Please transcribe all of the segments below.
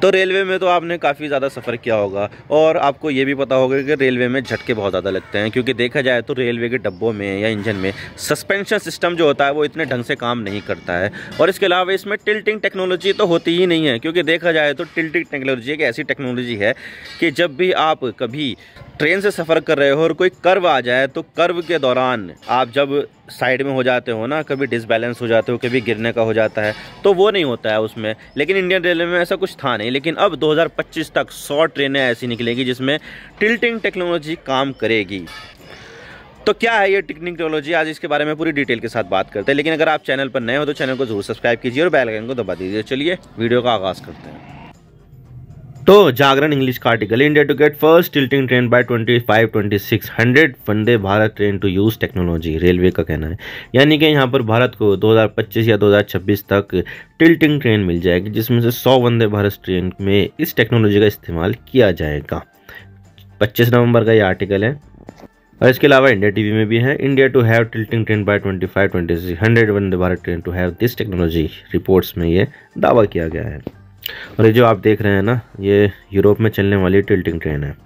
तो रेलवे में तो आपने काफ़ी ज़्यादा सफ़र किया होगा और आपको ये भी पता होगा कि रेलवे में झटके बहुत ज़्यादा लगते हैं, क्योंकि देखा जाए तो रेलवे के डब्बों में या इंजन में सस्पेंशन सिस्टम जो होता है वो इतने ढंग से काम नहीं करता है। और इसके अलावा इसमें टिल्टिंग टेक्नोलॉजी तो होती ही नहीं है, क्योंकि देखा जाए तो टिल्टिंग टेक्नोलॉजी एक ऐसी टेक्नोलॉजी है कि जब भी आप कभी ट्रेन से सफ़र कर रहे हो और कोई कर्व आ जाए तो कर्व के दौरान आप जब साइड में हो जाते हो ना, कभी डिसबैलेंस हो जाते हो, कभी गिरने का हो जाता है, तो वो नहीं होता है उसमें। लेकिन इंडियन रेलवे में ऐसा कुछ था नहीं, लेकिन अब 2025 तक 100 ट्रेनें ऐसी निकलेंगी जिसमें टिल्टिंग टेक्नोलॉजी काम करेगी। तो क्या है ये टिल्टिंग टेक्नोलॉजी, आज इसके बारे में पूरी डिटेल के साथ बात करते हैं। लेकिन अगर आप चैनल पर नए हो तो चैनल को जरूर सब्सक्राइब कीजिए और बेल आइकन को दबा दीजिए। चलिए वीडियो का आगाज़ करते हैं। तो जागरण इंग्लिश का article, India to get first tilting train by 25-2600 Vande Bharat train to use technology, railway का कहना है। यानी कि यहाँ पर भारत को 2025 या 2026 तक टिल्टिंग ट्रेन मिल जाएगी, जिसमें से 100 वंदे भारत ट्रेन में इस टेक्नोलॉजी का इस्तेमाल किया जाएगा। 25 नवंबर का ये आर्टिकल है। और इसके अलावा इंडिया टीवी में भी है, India to have tilting train by 25-2600 Vande Bharat train to have this technology, reports में ये दावा किया गया है। और ये जो आप देख रहे हैं ना, ये यूरोप में चलने वाली टिल्टिंग ट्रेन है।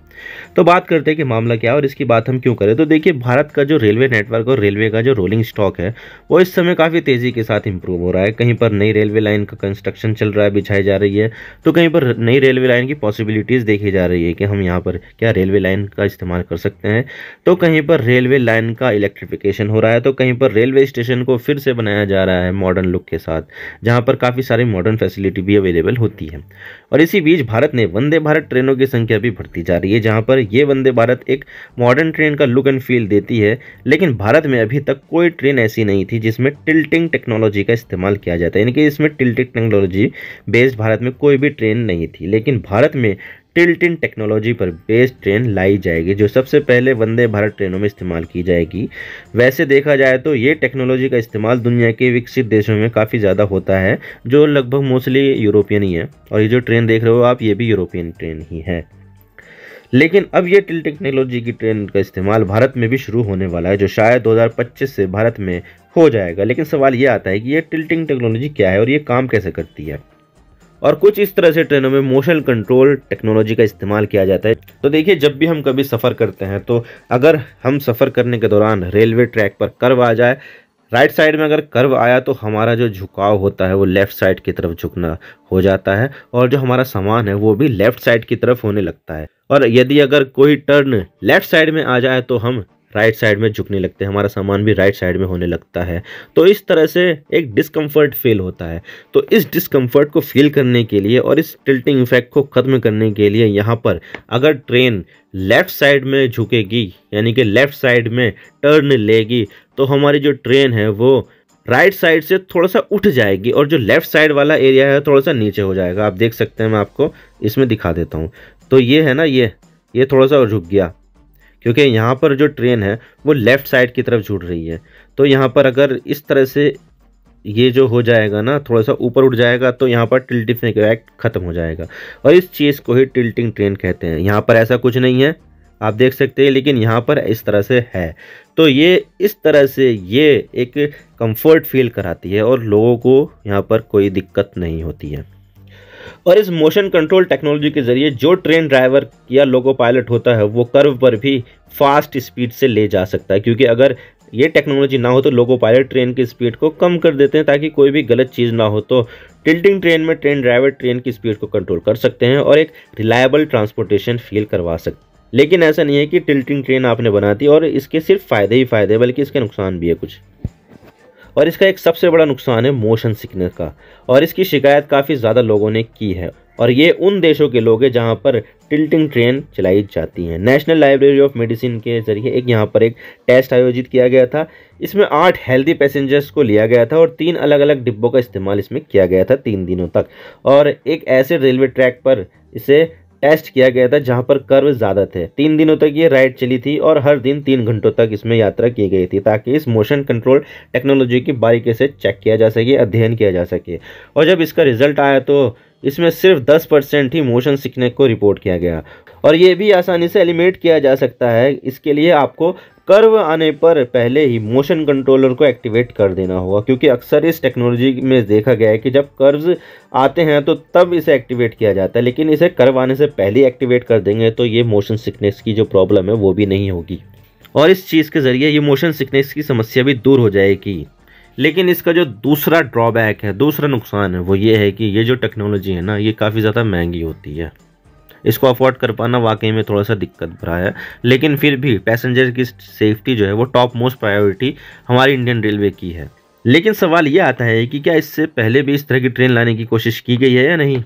तो बात करते हैं कि मामला क्या है और इसकी बात हम क्यों करें। तो देखिए, भारत का जो रेलवे नेटवर्क और रेलवे का जो रोलिंग स्टॉक है वो इस समय काफ़ी तेज़ी के साथ इंप्रूव हो रहा है। कहीं पर नई रेलवे लाइन का कंस्ट्रक्शन चल रहा है, बिछाई जा रही है, तो कहीं पर नई रेलवे लाइन की पॉसिबिलिटीज़ देखी जा रही है कि हम यहाँ पर क्या रेलवे लाइन का इस्तेमाल कर सकते हैं। तो कहीं पर रेलवे लाइन का इलेक्ट्रिफिकेशन हो रहा है, तो कहीं पर रेलवे स्टेशन को फिर से बनाया जा रहा है मॉडर्न लुक के साथ, जहाँ पर काफ़ी सारी मॉडर्न फैसिलिटी भी अवेलेबल होती है। और इसी बीच भारत ने वंदे भारत ट्रेनों की संख्या भी बढ़ती जा रही है, जहाँ पर ये वंदे भारत एक मॉडर्न ट्रेन का लुक एंड फील देती है। लेकिन भारत में अभी तक कोई ट्रेन ऐसी नहीं थी जिसमें टिल्टिंग टेक्नोलॉजी का इस्तेमाल किया जाता है, यानी कि इसमें टिल्टिंग टेक्नोलॉजी बेस्ड भारत में कोई भी ट्रेन नहीं थी। लेकिन भारत में टिल्टिंग टेक्नोलॉजी पर बेस्ड ट्रेन लाई जाएगी, जो सबसे पहले वंदे भारत ट्रेनों में इस्तेमाल की जाएगी। वैसे देखा जाए तो ये टेक्नोलॉजी का इस्तेमाल दुनिया के विकसित देशों में काफ़ी ज़्यादा होता है, जो लगभग मोस्टली यूरोपियन ही है। और ये जो ट्रेन देख रहे हो आप, ये भी यूरोपियन ट्रेन ही है। लेकिन अब ये टिल्टिंग टेक्नोलॉजी की ट्रेन का इस्तेमाल भारत में भी शुरू होने वाला है, जो शायद 2025 से भारत में हो जाएगा। लेकिन सवाल ये आता है कि ये टिल्टिंग टेक्नोलॉजी क्या है और ये काम कैसे करती है। और कुछ इस तरह से ट्रेनों में मोशन कंट्रोल टेक्नोलॉजी का इस्तेमाल किया जाता है। तो देखिए, जब भी हम कभी सफ़र करते हैं तो अगर हम सफ़र करने के दौरान रेलवे ट्रैक पर कर्व आ जाए, राइट साइड में अगर कर्व आया तो हमारा जो झुकाव होता है वो लेफ़्ट साइड की तरफ झुकना हो जाता है, और जो हमारा सामान है वो भी लेफ़्ट साइड की तरफ होने लगता है। और यदि अगर कोई टर्न लेफ़्ट साइड में आ जाए तो हम राइट साइड में झुकने लगते हैं, हमारा सामान भी राइट साइड में होने लगता है। तो इस तरह से एक डिस्कम्फर्ट फील होता है। तो इस डिस्कम्फर्ट को फील करने के लिए और इस टिल्टिंग इफेक्ट को ख़त्म करने के लिए यहाँ पर अगर ट्रेन लेफ़्ट साइड में झुकेगी, यानी कि लेफ़्ट साइड में टर्न लेगी, तो हमारी जो ट्रेन है वो राइट साइड से थोड़ा सा उठ जाएगी और जो लेफ़्ट साइड वाला एरिया है थोड़ा सा नीचे हो जाएगा। आप देख सकते हैं, मैं आपको इसमें दिखा देता हूँ। तो ये है ना, ये थोड़ा सा झुक गया, क्योंकि यहाँ पर जो ट्रेन है वो लेफ़्ट साइड की तरफ जुड़ रही है। तो यहाँ पर अगर इस तरह से ये जो हो जाएगा ना, थोड़ा सा ऊपर उठ जाएगा, तो यहाँ पर टिल्टिंग इफेक्ट ख़त्म हो जाएगा। और इस चीज़ को ही टिल्टिंग ट्रेन कहते हैं। यहाँ पर ऐसा कुछ नहीं है, आप देख सकते हैं, लेकिन यहाँ पर इस तरह से है। तो ये इस तरह से ये एक कंफर्ट फील कराती है और लोगों को यहाँ पर कोई दिक्कत नहीं होती है। और इस मोशन कंट्रोल टेक्नोलॉजी के ज़रिए जो ट्रेन ड्राइवर या लोको पायलट होता है वो कर्व पर भी फास्ट स्पीड से ले जा सकता है, क्योंकि अगर ये टेक्नोलॉजी ना हो तो लोको पायलट ट्रेन की स्पीड को कम कर देते हैं ताकि कोई भी गलत चीज़ ना हो। तो टिल्टिंग ट्रेन में ट्रेन ड्राइवर ट्रेन की स्पीड को कंट्रोल कर सकते हैं और एक रिलायबल ट्रांसपोर्टेशन फील करवा सकते हैं। लेकिन ऐसा नहीं है कि टिल्टिंग ट्रेन आपने बना दी और इसके सिर्फ फ़ायदे ही फ़ायदे, बल्कि इसके नुकसान भी है कुछ। और इसका एक सबसे बड़ा नुकसान है मोशन सिकनेस का, और इसकी शिकायत काफ़ी ज़्यादा लोगों ने की है। और ये उन देशों के लोग हैं जहाँ पर टिल्टिंग ट्रेन चलाई जाती हैं। नेशनल लाइब्रेरी ऑफ मेडिसिन के ज़रिए यहाँ पर एक टेस्ट आयोजित किया गया था। इसमें 8 हेल्दी पैसेंजर्स को लिया गया था और 3 अलग अलग डिब्बों का इस्तेमाल इसमें किया गया था 3 दिनों तक। और एक ऐसे रेलवे ट्रैक पर इसे टेस्ट किया गया था जहां पर कर्व ज़्यादा थे। 3 दिनों तक ये राइड चली थी और हर दिन 3 घंटों तक इसमें यात्रा की गई थी, ताकि इस मोशन कंट्रोल टेक्नोलॉजी की बारीकी से चेक किया जा सके, अध्ययन किया जा सके। और जब इसका रिजल्ट आया तो इसमें सिर्फ 10% ही मोशन सिकनेस को रिपोर्ट किया गया। और ये भी आसानी से एलिमिनेट किया जा सकता है। इसके लिए आपको कर्व आने पर पहले ही मोशन कंट्रोलर को एक्टिवेट कर देना होगा, क्योंकि अक्सर इस टेक्नोलॉजी में देखा गया है कि जब कर्व्स आते हैं तो तब इसे एक्टिवेट किया जाता है, लेकिन इसे कर्व आने से पहले एक्टिवेट कर देंगे तो ये मोशन सिकनेस की जो प्रॉब्लम है वो भी नहीं होगी, और इस चीज़ के ज़रिए ये मोशन सिकनेस की समस्या भी दूर हो जाएगी। लेकिन इसका जो दूसरा ड्रॉबैक है, दूसरा नुकसान है, वो ये है कि ये जो टेक्नोलॉजी है ना, ये काफ़ी ज़्यादा महंगी होती है। इसको अफोर्ड कर पाना वाकई में थोड़ा सा दिक्कत भरा है, लेकिन फिर भी पैसेंजर की सेफ्टी जो है वो टॉप मोस्ट प्रायोरिटी हमारी इंडियन रेलवे की है। लेकिन सवाल ये आता है कि क्या इससे पहले भी इस तरह की ट्रेन लाने की कोशिश की गई है या नहीं।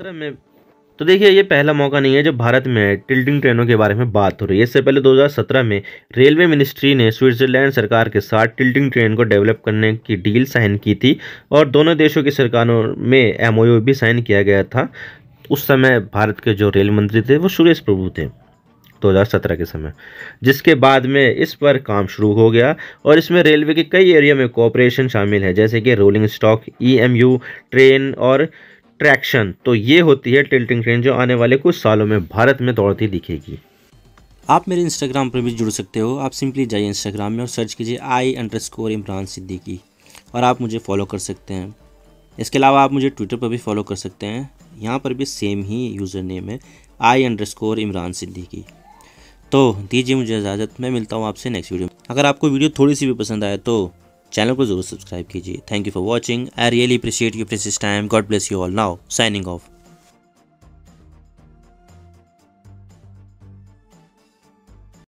तो देखिए, ये पहला मौका नहीं है जब भारत में टिल्टिंग ट्रेनों के बारे में बात हो रही है। इससे पहले 2017 में रेलवे मिनिस्ट्री ने स्विट्जरलैंड सरकार के साथ टिल्टिंग ट्रेन को डेवलप करने की डील साइन की थी, और दोनों देशों की सरकारों में MOU भी साइन किया गया था। उस समय भारत के जो रेल मंत्री थे वो सुरेश प्रभु थे 2017 के समय, जिसके बाद में इस पर काम शुरू हो गया, और इसमें रेलवे के कई एरिया में कोऑपरेशन शामिल है, जैसे कि रोलिंग स्टॉक, EMU ट्रेन और ट्रैक्शन। तो ये होती है टिल्टिंग ट्रेन जो आने वाले कुछ सालों में भारत में दौड़ती दिखेगी। आप मेरे इंस्टाग्राम पर भी जुड़ सकते हो। आप सिंपली जाइए इंस्टाग्राम में और सर्च कीजिए I_Imran सिद्दीकी, और आप मुझे फॉलो कर सकते हैं। इसके अलावा आप मुझे ट्विटर पर भी फॉलो कर सकते हैं, यहाँ पर भी सेम ही यूज़र नेम है I_Imran सिद्दीकी। तो दीजिए मुझे इजाज़त, मैं मिलता हूँ आपसे नेक्स्ट वीडियो में। अगर आपको वीडियो थोड़ी सी भी पसंद आए तो चैनल को ज़रूर सब्सक्राइब कीजिए। Thank you for watching. I really appreciate your precious time. God bless you all. Now signing off.